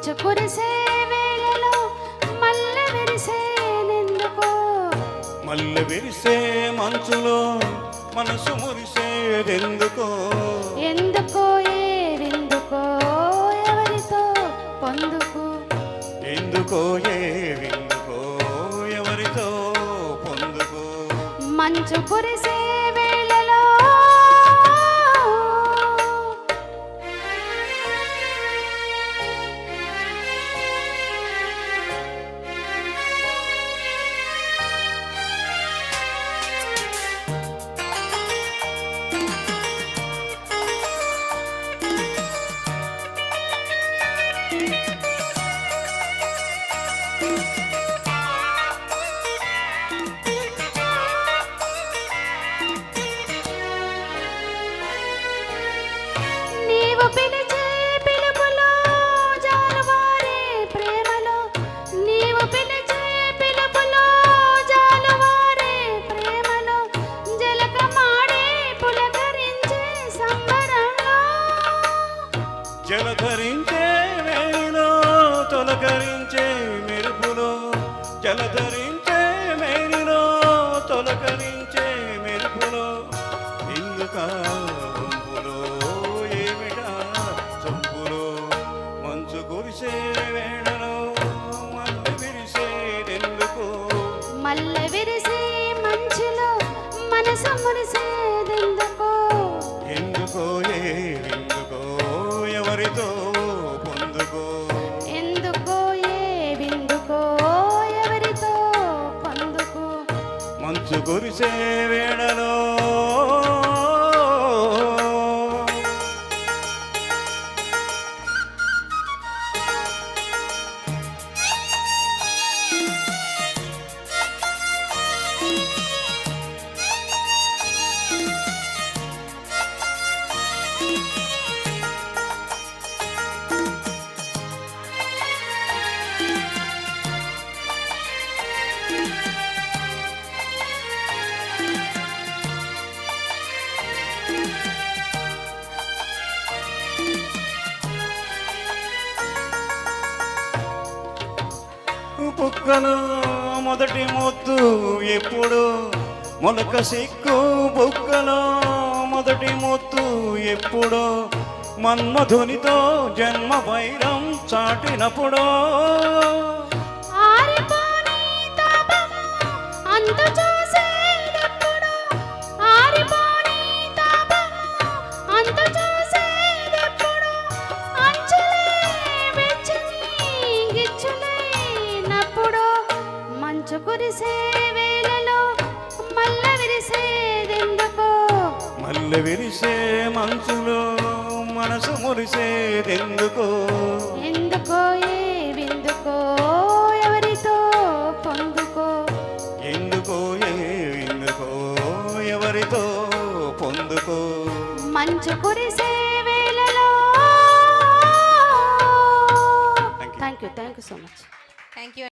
మంచు కురిసే వేళలో మల్లె విరిసేనెందుకో, మల్లె విరిసే మంచులో మనసు మురిసేదెందుకో, ఎందుకో ఏవెందుకో ఎవరితో పొందుకు, ఎందుకో ఏవెందుకో ఎవరితో పొందుకో. మంచు కురిసే వేళలో నీవు పిలిచే పిలుపులో జాలువారే ప్రేమలో, నీవు పిలిచే పిలుపులో జాలువారే ప్రేమలో, జలకమాడే పులకరించే సంబరంలో, జలధరించే వేణిలో తొలకరించే మెరుపులో, జలధరించే వేణిలో తొలకరించే మెరుపులో, ఎందుకా వంపులో ఏమిటా చంపులో. మంచు కురిసే వేళలో మల్లె విరిసేదెందుకో, మల్లె విరిసే మంచులో మనసు మురిసేదెందుకో, ఎందుకో ఏవెందుకో ఎవరితో పొందుకో. ఎందుకో ఏవెందుకో ఎవరితో పొందుకు. మంచు కురిసే వేళలో బుక్కలో మొదటి ముద్దు ఎప్పుడు, మొలక సిక్కు బుక్కలో మొదటి ముద్దు ఎప్పుడు, మన్మధునితో జన్మ వైరం చాటినప్పుడు, ఆరిపోని తాపము అంతు చూసేదెప్పుడు, ఆరిపోని తాపము అంతు చూసేదెప్పుడు, అంచులే వెచ్చని గిచ్చులైనప్పుడు, మంచు కురిసే వేళలో మల్లె విరిసేదెందుకో, మల్లె విరిసే మంచులో మనసు మురిసేదెందుకో, ఎందుకో ఏవెందుకో ఎవరితో పొందుకో, ఎందుకో ఏవెందుకో ఎవరితో పొందుకో. మంచు కురిసే వేళలో. Thank you so much. Thank you.